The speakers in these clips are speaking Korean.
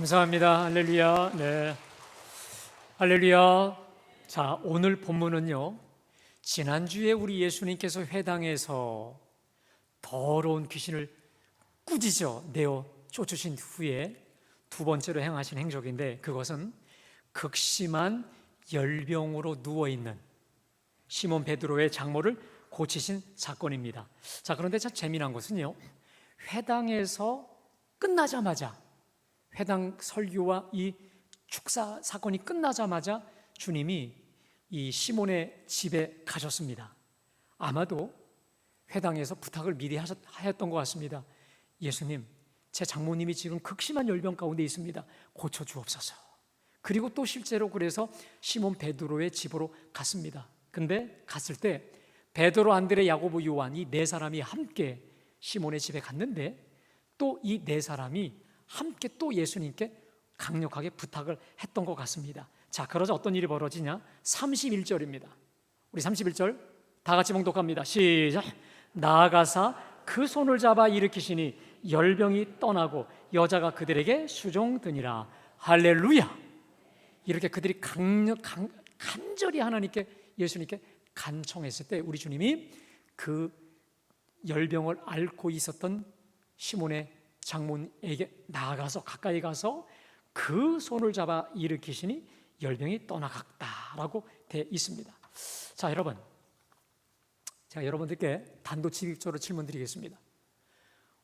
감사합니다. 할렐루야. 네. 할렐루야. 자, 오늘 본문은요, 지난주에 우리 예수님께서 회당에서 더러운 귀신을 꾸짖어 내어 쫓으신 후에 두 번째로 행하신 행적인데, 그것은 극심한 열병으로 누워있는 시몬 베드로의 장모를 고치신 사건입니다. 자, 그런데 참 재미난 것은요, 회당에서 끝나자마자, 회당 설교와 이 축사 사건이 끝나자마자 주님이 이 시몬의 집에 가셨습니다. 아마도 회당에서 부탁을 미리 하였던 것 같습니다. 예수님, 제 장모님이 지금 극심한 열병 가운데 있습니다. 고쳐주옵소서. 그리고 또 실제로 그래서 시몬 베드로의 집으로 갔습니다. 근데 갔을 때 베드로, 안드레, 야고보, 요한 이 네 사람이 함께 시몬의 집에 갔는데, 또 이 네 사람이 함께 또 예수님께 강력하게 부탁을 했던 것 같습니다. 자, 그러자 어떤 일이 벌어지냐? 31절입니다. 우리 31절 다 같이 봉독합니다. 시작. 나아가사 그 손을 잡아 일으키시니 열병이 떠나고 여자가 그들에게 수종드니라. 할렐루야. 이렇게 그들이 간절히 하나님께, 예수님께 간청했을 때 우리 주님이 그 열병을 앓고 있었던 시몬의 장모에게 나아가서, 가까이 가서 그 손을 잡아 일으키시니 열병이 떠나갔다라고 되어 있습니다. 자, 여러분, 제가 여러분들께 단도직입적으로 질문 드리겠습니다.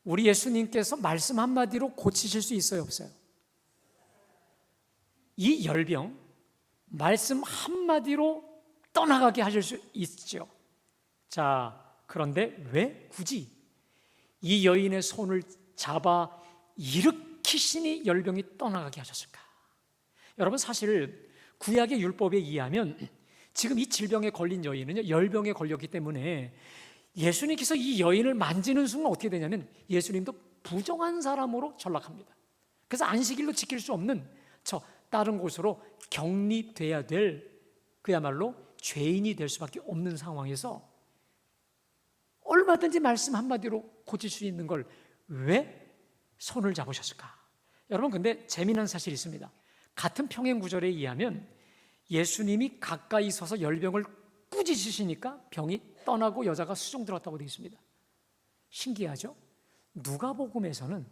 우리 예수님께서 말씀 한마디로 고치실 수 있어요, 없어요? 이 열병 말씀 한마디로 떠나가게 하실 수 있죠. 자, 그런데 왜 굳이 이 여인의 손을 잡아 일으키시니 열병이 떠나가게 하셨을까? 여러분, 사실 구약의 율법에 의하면 지금 이 질병에 걸린 여인은요, 열병에 걸렸기 때문에 예수님께서 이 여인을 만지는 순간 어떻게 되냐면 예수님도 부정한 사람으로 전락합니다. 그래서 안식일로 지킬 수 없는 저 다른 곳으로 격리돼야 될, 그야말로 죄인이 될 수밖에 없는 상황에서 얼마든지 말씀 한마디로 고칠 수 있는 걸 왜 손을 잡으셨을까? 여러분, 근데 재미난 사실이 있습니다. 같은 평행 구절에 의하면 예수님이 가까이 서서 열병을 꾸짖으시니까 병이 떠나고 여자가 수종 들었다고 되어 있습니다. 신기하죠? 누가복음에서는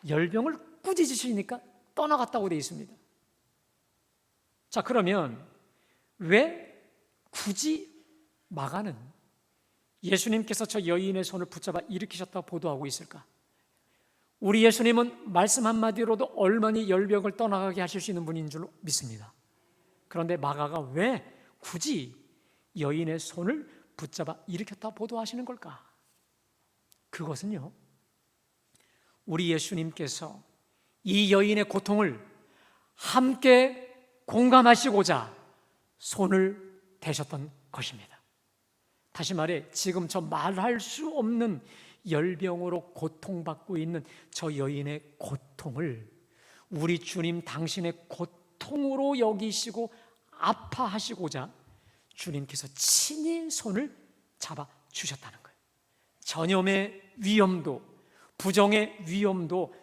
열병을 꾸짖으시니까 떠나갔다고 되어 있습니다. 자, 그러면 왜 굳이 마가는 예수님께서 저 여인의 손을 붙잡아 일으키셨다고 보도하고 있을까? 우리 예수님은 말씀 한마디로도 얼마나 열병을 떠나가게 하실 수 있는 분인 줄 믿습니다. 그런데 마가가 왜 굳이 여인의 손을 붙잡아 일으켰다고 보도하시는 걸까? 그것은요, 우리 예수님께서 이 여인의 고통을 함께 공감하시고자 손을 대셨던 것입니다. 다시 말해, 지금 저 말할 수 없는 열병으로 고통받고 있는 저 여인의 고통을 우리 주님 당신의 고통으로 여기시고 아파하시고자 주님께서 친히 손을 잡아 주셨다는 거예요. 전염의 위험도, 부정의 위험도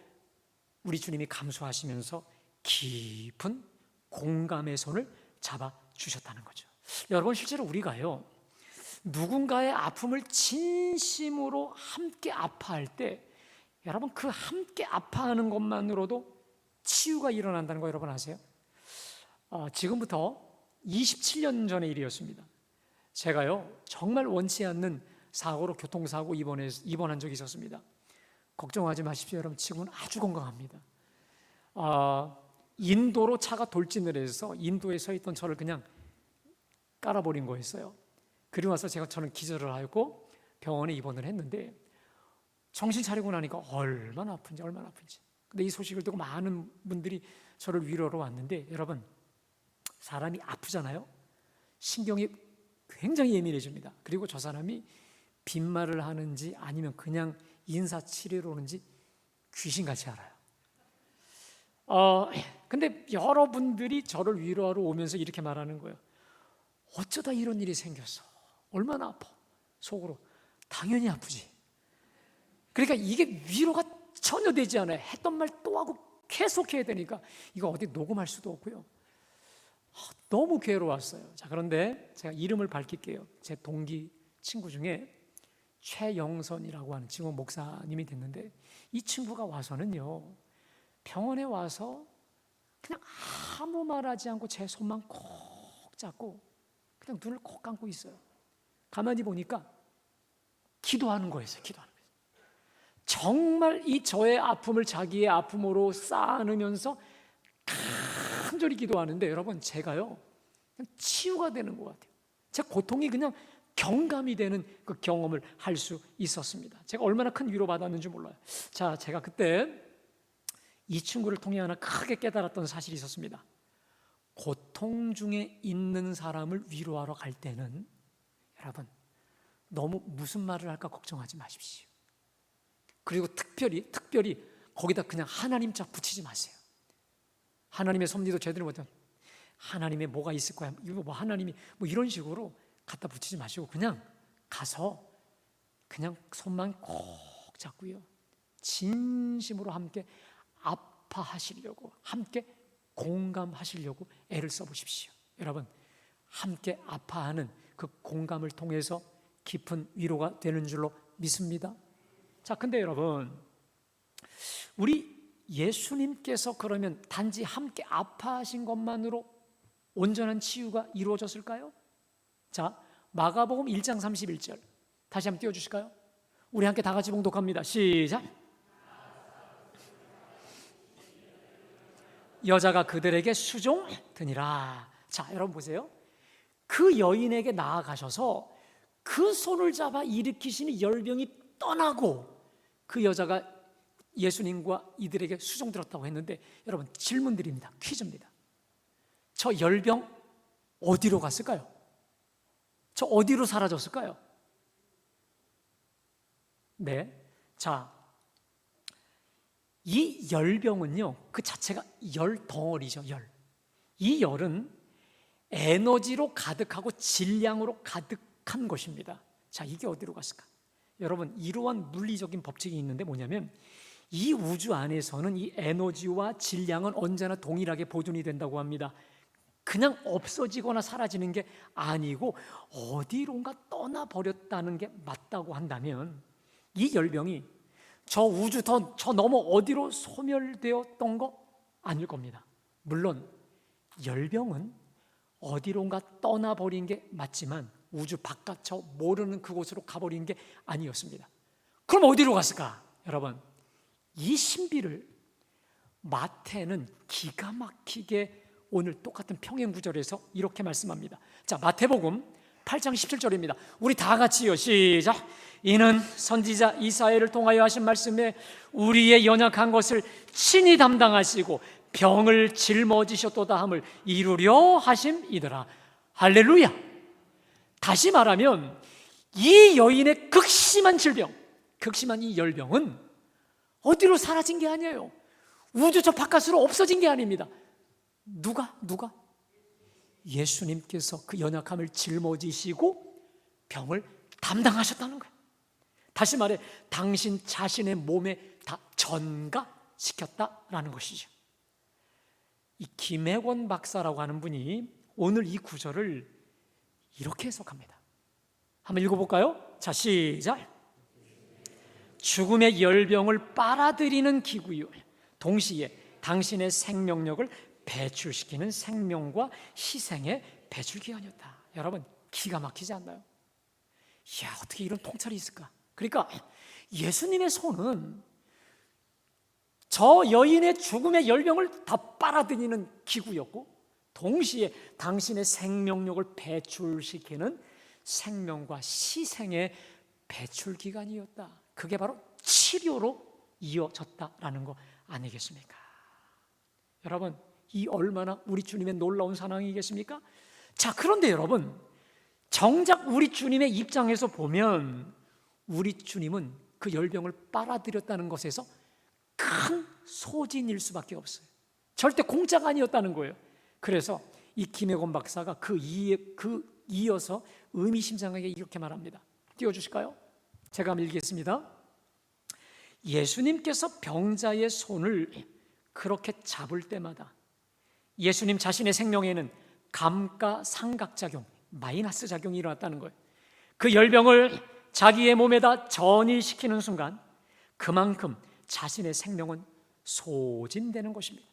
우리 주님이 감수하시면서 깊은 공감의 손을 잡아 주셨다는 거죠. 여러분, 실제로 우리가요, 누군가의 아픔을 진심으로 함께 아파할 때, 여러분, 그 함께 아파하는 것만으로도 치유가 일어난다는 거 여러분 아세요? 지금부터 27년 전의 일이었습니다. 제가요, 정말 원치 않는 사고로 교통사고 입원한 적이 있었습니다. 걱정하지 마십시오, 여러분. 지금은 아주 건강합니다. 인도로 차가 돌진을 해서 인도에 서 있던 저를 그냥 깔아버린 거였어요. 그리고 나서 저는 기절을 하고 병원에 입원을 했는데, 정신 차리고 나니까 얼마나 아픈지. 근데 이 소식을 듣고 많은 분들이 저를 위로하러 왔는데, 여러분, 사람이 아프잖아요. 신경이 굉장히 예민해집니다. 그리고 저 사람이 빈말을 하는지 아니면 그냥 인사치레로 오는지 귀신같이 알아요. 근데 여러분들이 저를 위로하러 오면서 이렇게 말하는 거예요. 어쩌다 이런 일이 생겼어? 얼마나 아파? 속으로 당연히 아프지. 그러니까 이게 위로가 전혀 되지 않아요. 했던 말 또 하고 계속 해야 되니까 이거 어디 녹음할 수도 없고요. 너무 괴로웠어요. 자, 그런데 제가 이름을 밝힐게요. 제 동기 친구 중에 최영선이라고 하는 지금 목사님이 됐는데, 이 친구가 와서는요, 병원에 와서 그냥 아무 말하지 않고 제 손만 콕 잡고 그냥 눈을 콕 감고 있어요. 가만히 보니까 기도하는 거였어요. 기도하는 거예요. 정말 이 저의 아픔을 자기의 아픔으로 쌓아놓으면서 간절히 기도하는데, 여러분, 제가요 그냥 치유가 되는 것 같아요. 제 고통이 그냥 경감이 되는 그 경험을 할 수 있었습니다. 제가 얼마나 큰 위로받았는지 몰라요. 자, 제가 그때 이 친구를 통해 하나 크게 깨달았던 사실이 있었습니다. 고통 중에 있는 사람을 위로하러 갈 때는 여러분, 너무 무슨 말을 할까 걱정하지 마십시오. 그리고 특별히 거기다 그냥 하나님 자 붙이지 마세요. 하나님의 섭리도 제대로 못하면 하나님의 뭐가 있을 거야, 이거 뭐 하나님이 뭐 이런 식으로 갖다 붙이지 마시고 그냥 가서 그냥 손만 꼭 잡고요, 진심으로 함께 아파하시려고, 함께 공감하시려고 애를 써보십시오. 여러분, 함께 아파하는 그 공감을 통해서 깊은 위로가 되는 줄로 믿습니다. 자, 근데 여러분, 우리 예수님께서 그러면 단지 함께 아파하신 것만으로 온전한 치유가 이루어졌을까요? 자, 마가복음 1장 31절 다시 한번 띄워주실까요? 우리 함께 다 같이 봉독합니다. 시작. 여자가 그들에게 수종드니라. 자, 여러분 보세요. 그 여인에게 나아가셔서 그 손을 잡아 일으키시는 열병이 떠나고 그 여자가 예수님과 이들에게 수종들었다고 했는데, 여러분 질문 드립니다. 퀴즈입니다. 저 열병 어디로 갔을까요? 저 어디로 사라졌을까요? 네. 자, 이 열병은요, 그 자체가 열 덩어리죠. 이 열은 에너지로 가득하고 질량으로 가득한 것입니다. 자, 이게 어디로 갔을까? 여러분, 이러한 물리적인 법칙이 있는데 뭐냐면, 이 우주 안에서는 이 에너지와 질량은 언제나 동일하게 보존이 된다고 합니다. 그냥 없어지거나 사라지는 게 아니고 어디론가 떠나버렸다는 게 맞다고 한다면, 이 열병이 저 우주 저 너머 어디로 소멸되었던 거 아닐 겁니다. 물론 열병은 어디론가 떠나버린 게 맞지만 우주 바깥 저 모르는 그곳으로 가버린 게 아니었습니다. 그럼 어디로 갔을까? 여러분, 이 신비를 마태는 기가 막히게 오늘 똑같은 평행 구절에서 이렇게 말씀합니다. 자, 마태복음 8장 17절입니다. 우리 다 같이요, 시작. 이는 선지자 이사야를 통하여 하신 말씀에 우리의 연약한 것을 친히 담당하시고 병을 짊어지셨도다 함을 이루려 하심이더라. 할렐루야. 다시 말하면 이 여인의 극심한 질병, 극심한 이 열병은 어디로 사라진 게 아니에요. 우주 저 바깥으로 없어진 게 아닙니다. 누가? 예수님께서 그 연약함을 짊어지시고 병을 담당하셨다는 거예요. 다시 말해, 당신 자신의 몸에 다 전가시켰다라는 것이죠. 이 김혜권 박사라고 하는 분이 오늘 이 구절을 이렇게 해석합니다. 한번 읽어볼까요? 자, 시작. 죽음의 열병을 빨아들이는 기구요, 동시에 당신의 생명력을 배출시키는 생명과 희생의 배출기관이었다. 여러분, 기가 막히지 않나요? 이야, 어떻게 이런 통찰이 있을까? 그러니까 예수님의 손은 저 여인의 죽음의 열병을 다 빨아들이는 기구였고, 동시에 당신의 생명력을 배출시키는 생명과 희생의 배출기관이었다. 그게 바로 치료로 이어졌다라는 거 아니겠습니까? 여러분, 이 얼마나 우리 주님의 놀라운 사랑이겠습니까? 자, 그런데 여러분, 정작 우리 주님의 입장에서 보면 우리 주님은 그 열병을 빨아들였다는 것에서 큰 소진일 수밖에 없어요. 절대 공짜가 아니었다는 거예요. 그래서 이 김혜권 박사가 이어서 의미심장하게 이렇게 말합니다. 띄워주실까요? 제가 읽겠습니다. 예수님께서 병자의 손을 그렇게 잡을 때마다 예수님 자신의 생명에는 감가상각작용, 마이너스 작용이 일어났다는 거예요. 그 열병을 자기의 몸에다 전이시키는 순간 그만큼 자신의 생명은 소진되는 것입니다.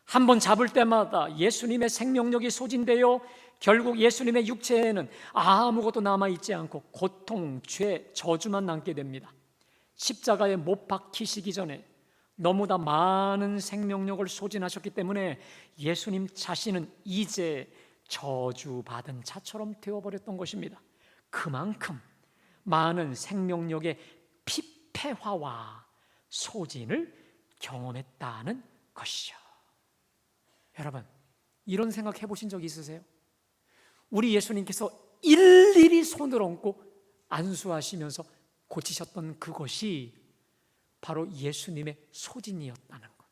한번 잡을 때마다 예수님의 생명력이 소진되어 결국 예수님의 육체에는 아무것도 남아있지 않고 고통, 죄, 저주만 남게 됩니다. 십자가에 못 박히시기 전에 너무나 많은 생명력을 소진하셨기 때문에 예수님 자신은 이제 저주받은 자처럼 되어버렸던 것입니다. 그만큼 많은 생명력의 피폐화와 소진을 경험했다는 것이죠. 여러분, 이런 생각 해보신 적 있으세요? 우리 예수님께서 일일이 손을 얹고 안수하시면서 고치셨던 그것이 바로 예수님의 소진이었다는 것,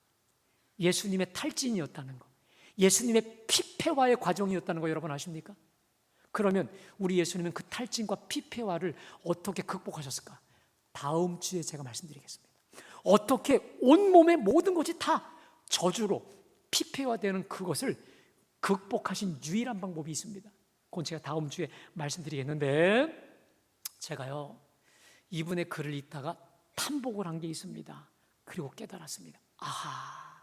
예수님의 탈진이었다는 것, 예수님의 피폐화의 과정이었다는 거 여러분 아십니까? 그러면 우리 예수님은 그 탈진과 피폐화를 어떻게 극복하셨을까? 다음 주에 제가 말씀드리겠습니다. 어떻게 온몸의 모든 것이 다 저주로 피폐화되는 그것을 극복하신 유일한 방법이 있습니다. 그건 제가 다음 주에 말씀드리겠는데, 제가요 이분의 글을 읽다가 탐복을 한 게 있습니다. 그리고 깨달았습니다. 아하,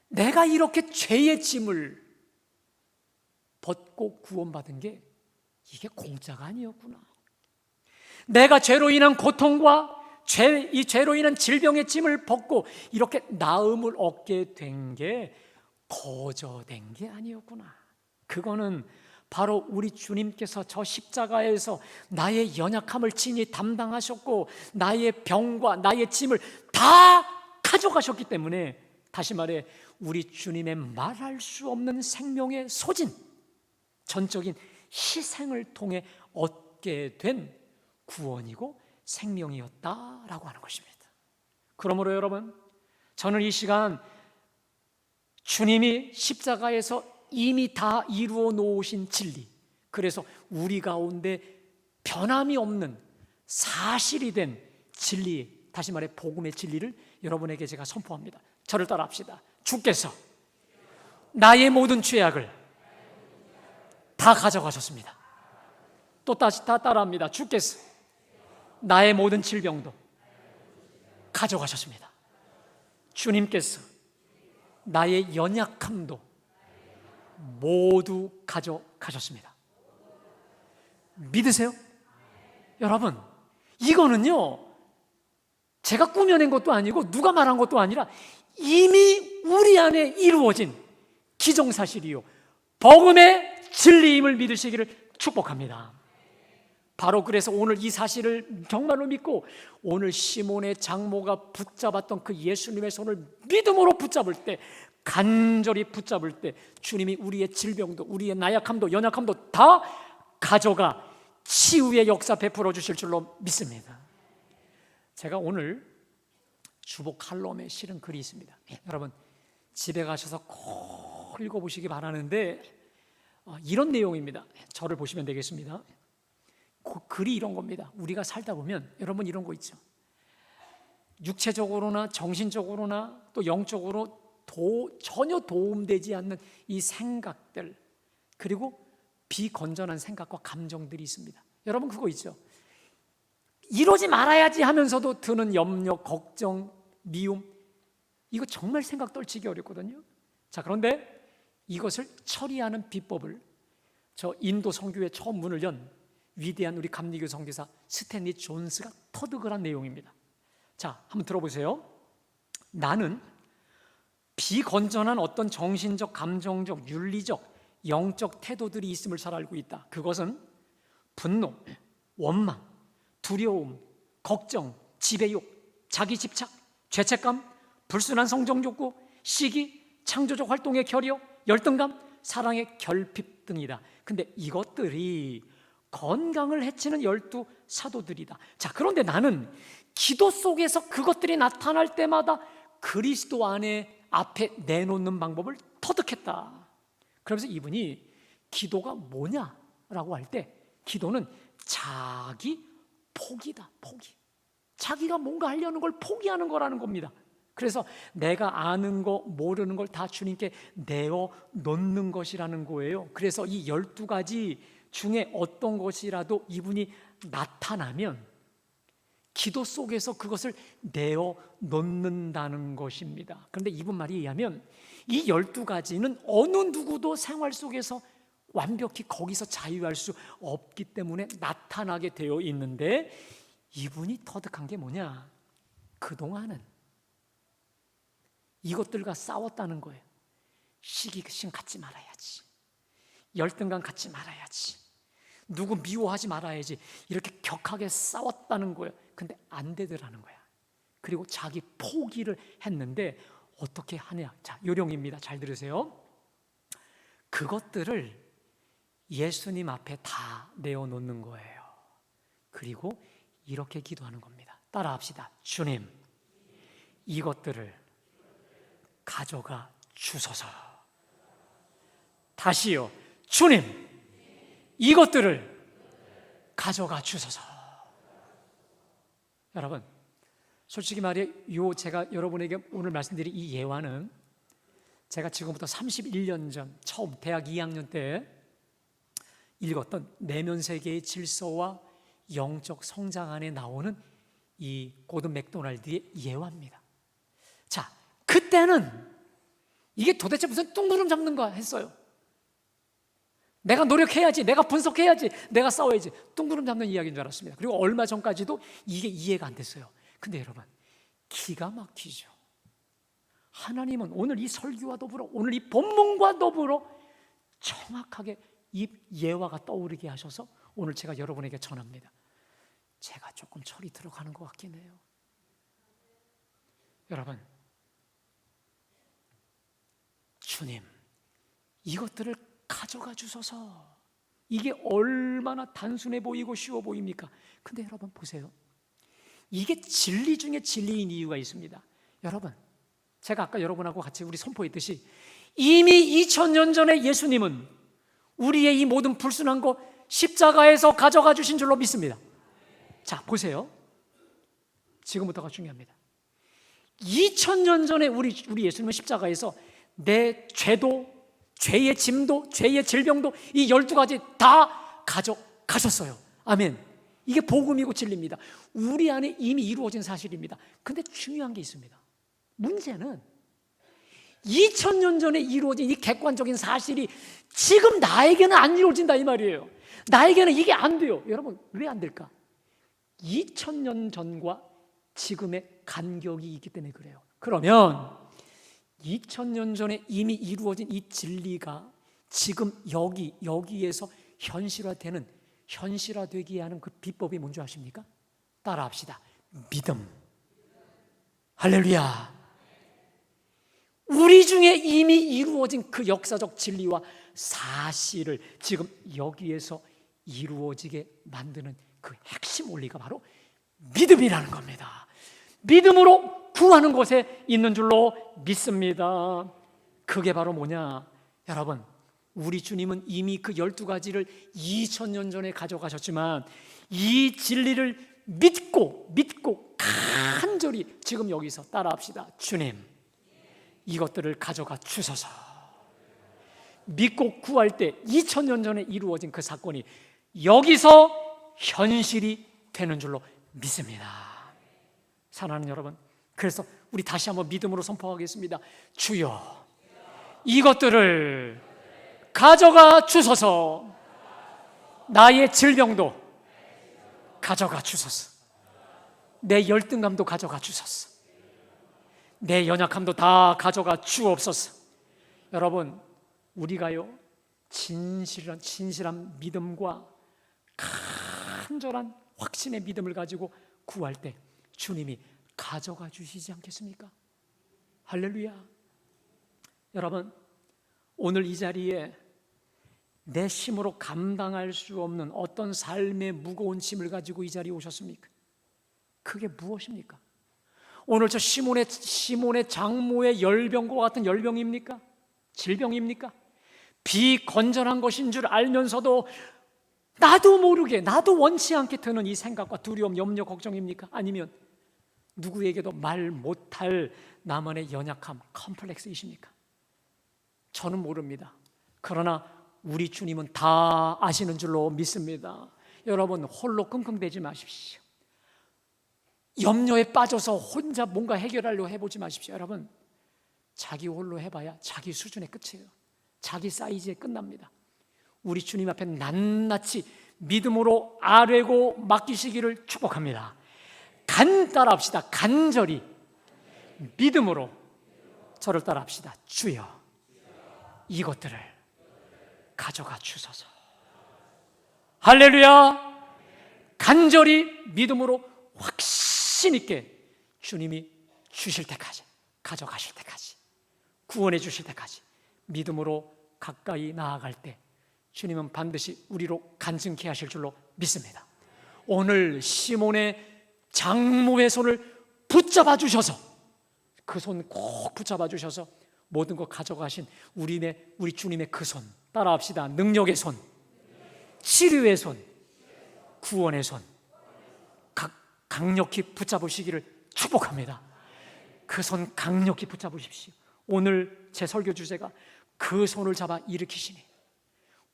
내가 이렇게 죄의 짐을 벗고 구원받은 게 이게 공짜가 아니었구나. 내가 죄로 인한 고통과 이 죄로 인한 질병의 짐을 벗고 이렇게 나음을 얻게 된 게 거저된 게 아니었구나. 그거는 바로 우리 주님께서 저 십자가에서 나의 연약함을 친히 담당하셨고 나의 병과 나의 짐을 다 가져가셨기 때문에, 다시 말해 우리 주님의 말할 수 없는 생명의 소진, 전적인 희생을 통해 얻게 된 구원이고 생명이었다라고 하는 것입니다. 그러므로 여러분, 저는 이 시간 주님이 십자가에서 이미 다 이루어 놓으신 진리, 그래서 우리 가운데 변함이 없는 사실이 된 진리, 다시 말해 복음의 진리를 여러분에게 제가 선포합니다. 저를 따라합시다. 주께서 나의 모든 죄악을 다 가져가셨습니다. 또 다시 다 따라합니다. 주께서 나의 모든 질병도 가져가셨습니다. 주님께서 나의 연약함도 모두 가져가셨습니다. 믿으세요? 여러분, 이거는요 제가 꾸며낸 것도 아니고 누가 말한 것도 아니라 이미 우리 안에 이루어진 기정사실이요 복음의 진리임을 믿으시기를 축복합니다. 바로 그래서 오늘 이 사실을 정말로 믿고 오늘 시몬의 장모가 붙잡았던 그 예수님의 손을 믿음으로 붙잡을 때, 간절히 붙잡을 때 주님이 우리의 질병도 우리의 나약함도 연약함도 다 가져가 치유의 역사 베풀어 주실 줄로 믿습니다. 제가 오늘 주보 칼럼에 실은 글이 있습니다. 여러분 집에 가셔서 꼭 읽어보시기 바라는데 이런 내용입니다. 저를 보시면 되겠습니다. 그 글이 이런 겁니다. 우리가 살다 보면 여러분 이런 거 있죠. 육체적으로나 정신적으로나 또 영적으로 전혀 도움되지 않는 이 생각들, 그리고 비건전한 생각과 감정들이 있습니다. 여러분 그거 있죠. 이러지 말아야지 하면서도 드는 염려, 걱정, 미움, 이거 정말 생각 떨치기 어렵거든요. 자, 그런데 이것을 처리하는 비법을 저 인도 선교의 처음 문을 연 위대한 우리 감리교 선교사 스탠리 존스가 터득을 한 내용입니다. 자, 한번 들어보세요. 나는 비건전한 어떤 정신적, 감정적, 윤리적, 영적 태도들이 있음을 잘 알고 있다. 그것은 분노, 원망, 두려움, 걱정, 지배욕, 자기 집착, 죄책감, 불순한 성적 욕구, 시기, 창조적 활동의 결여, 열등감, 사랑의 결핍 등이다. 근데 이것들이 건강을 해치는 12 사도들이다. 자, 그런데 나는 기도 속에서 그것들이 나타날 때마다 그리스도 안에 앞에 내놓는 방법을 터득했다. 그러면서 이분이 기도가 뭐냐라고 할 때 기도는 자기 포기다. 포기. 자기가 뭔가 하려는 걸 포기하는 거라는 겁니다. 그래서 내가 아는 거 모르는 걸 다 주님께 내어 놓는 것이라는 거예요. 그래서 이 12가지 중에 어떤 것이라도 이분이 나타나면 기도 속에서 그것을 내어 놓는다는 것입니다. 그런데 이분 말에 의하면 이 12가지는 어느 누구도 생활 속에서 완벽히 거기서 자유할 수 없기 때문에 나타나게 되어 있는데, 이분이 터득한 게 뭐냐? 그동안은 이것들과 싸웠다는 거예요. 시기심 갖지 말아야지, 열등감 갖지 말아야지, 누구 미워하지 말아야지, 이렇게 격하게 싸웠다는 거예요. 근데 안 되더라는 거야. 그리고 자기 포기를 했는데 어떻게 하냐? 자, 요령입니다. 잘 들으세요. 그것들을 예수님 앞에 다 내어놓는 거예요. 그리고 이렇게 기도하는 겁니다. 따라합시다. 주님, 이것들을 가져가 주소서. 다시요. 주님, 이것들을 가져가 주소서. 여러분, 솔직히 말해 제가 여러분에게 오늘 말씀드린 이 예화는 제가 지금부터 31년 전 처음 대학 2학년 때 읽었던 내면 세계의 질서와 영적 성장 안에 나오는 이 고든 맥도날드의 예화입니다. 자, 그때는 이게 도대체 무슨 뚱구름 잡는 거야 했어요. 내가 노력해야지, 내가 분석해야지, 내가 싸워야지, 뚱구름 잡는 이야기인 줄 알았습니다. 그리고 얼마 전까지도 이게 이해가 안 됐어요. 근데 여러분, 기가 막히죠. 하나님은 오늘 이 설교와 더불어, 오늘 이 본문과 더불어 정확하게 이 예화가 떠오르게 하셔서 오늘 제가 여러분에게 전합니다. 제가 조금 철이 들어가는 것 같긴 해요. 여러분, 주님, 이것들을 가져가 주소서. 이게 얼마나 단순해 보이고 쉬워 보입니까? 근데 여러분 보세요. 이게 진리 중에 진리인 이유가 있습니다. 여러분, 제가 아까 여러분하고 같이 우리 선포했듯이 이미 2000년 전에 예수님은 우리의 이 모든 불순한 거 십자가에서 가져가 주신 줄로 믿습니다. 자, 보세요. 지금부터가 중요합니다. 2000년 전에 우리 예수님은 십자가에서 내 죄도, 죄의 짐도, 죄의 질병도 이 12가지 다 가져가셨어요. 아멘. 이게 복음이고 진리입니다. 우리 안에 이미 이루어진 사실입니다. 근데 중요한 게 있습니다. 문제는 2000년 전에 이루어진 이 객관적인 사실이 지금 나에게는 안 이루어진다 이 말이에요. 나에게는 이게 안 돼요. 여러분, 왜 안 될까? 2000년 전과 지금의 간격이 있기 때문에 그래요. 그러면 2000년 전에 이미 이루어진 이 진리가 지금 여기에서 현실화되게 하는 그 비법이 뭔지 아십니까? 따라합시다. 믿음. 할렐루야. 우리 중에 이미 이루어진 그 역사적 진리와 사실을 지금 여기에서 이루어지게 만드는 그 핵심 원리가 바로 믿음이라는 겁니다. 믿음으로 구하는 곳에 있는 줄로 믿습니다. 그게 바로 뭐냐? 여러분, 우리 주님은 이미 그 12가지를 2000년 전에 가져가셨지만 이 진리를 믿고 간절히 지금 여기서 따라합시다. 주님, 이것들을 가져가 주소서. 믿고 구할 때 2000년 전에 이루어진 그 사건이 여기서 현실이 되는 줄로 믿습니다. 사랑하는 여러분, 그래서 우리 다시 한번 믿음으로 선포하겠습니다. 주여, 이것들을 가져가 주소서. 나의 질병도 가져가 주소서. 내 열등감도 가져가 주소서. 내 연약함도 다 가져가 주옵소서. 여러분, 우리가요 진실한 믿음과 간절한 확신의 믿음을 가지고 구할 때 주님이 가져가 주시지 않겠습니까? 할렐루야. 여러분, 오늘 이 자리에 내 힘으로 감당할 수 없는 어떤 삶의 무거운 짐을 가지고 이 자리에 오셨습니까? 그게 무엇입니까? 오늘 저 시몬의 장모의 열병과 같은 열병입니까? 질병입니까? 비건전한 것인 줄 알면서도 나도 모르게, 나도 원치 않게 드는 이 생각과 두려움, 염려, 걱정입니까? 아니면 누구에게도 말 못할 나만의 연약함, 컴플렉스이십니까? 저는 모릅니다. 그러나 우리 주님은 다 아시는 줄로 믿습니다. 여러분, 홀로 끙끙대지 마십시오. 염려에 빠져서 혼자 뭔가 해결하려고 해보지 마십시오. 여러분, 자기 홀로 해봐야 자기 수준의 끝이에요. 자기 사이즈에 끝납니다. 우리 주님 앞에 낱낱이 믿음으로 아뢰고 맡기시기를 축복합니다. 따라합시다. 간절히 믿음으로 저를 따라합시다. 주여, 이것들을 가져가 주소서. 할렐루야. 간절히 믿음으로 확신 있게 주님이 주실 때까지, 가져가실 때까지, 구원해 주실 때까지 믿음으로 가까이 나아갈 때 주님은 반드시 우리로 간증케 하실 줄로 믿습니다. 오늘 시몬의 장모의 손을 붙잡아 주셔서, 그 손 꼭 붙잡아 주셔서 모든 것 가져가신 우리 주님의 그 손, 따라합시다. 능력의 손, 치료의 손, 구원의 손 강력히 붙잡으시기를 축복합니다. 그 손 강력히 붙잡으십시오. 오늘 제 설교 주제가 그 손을 잡아 일으키시니,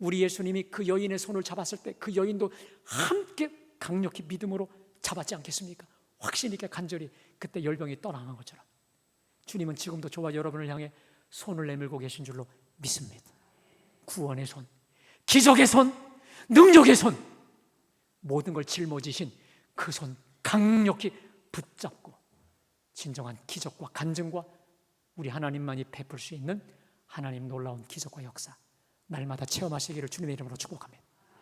우리 예수님이 그 여인의 손을 잡았을 때 그 여인도 함께 강력히 믿음으로 잡았지 않겠습니까? 확신 있게 간절히 그때 열병이 떠나간 것처럼 주님은 지금도 저와 여러분을 향해 손을 내밀고 계신 줄로 믿습니다. 구원의 손, 기적의 손, 능력의 손, 모든 걸 짊어지신 그 손 강력히 붙잡고 진정한 기적과 간증과 우리 하나님만이 베풀 수 있는 하나님 놀라운 기적과 역사 날마다 체험하시기를 주님의 이름으로 축복합니다.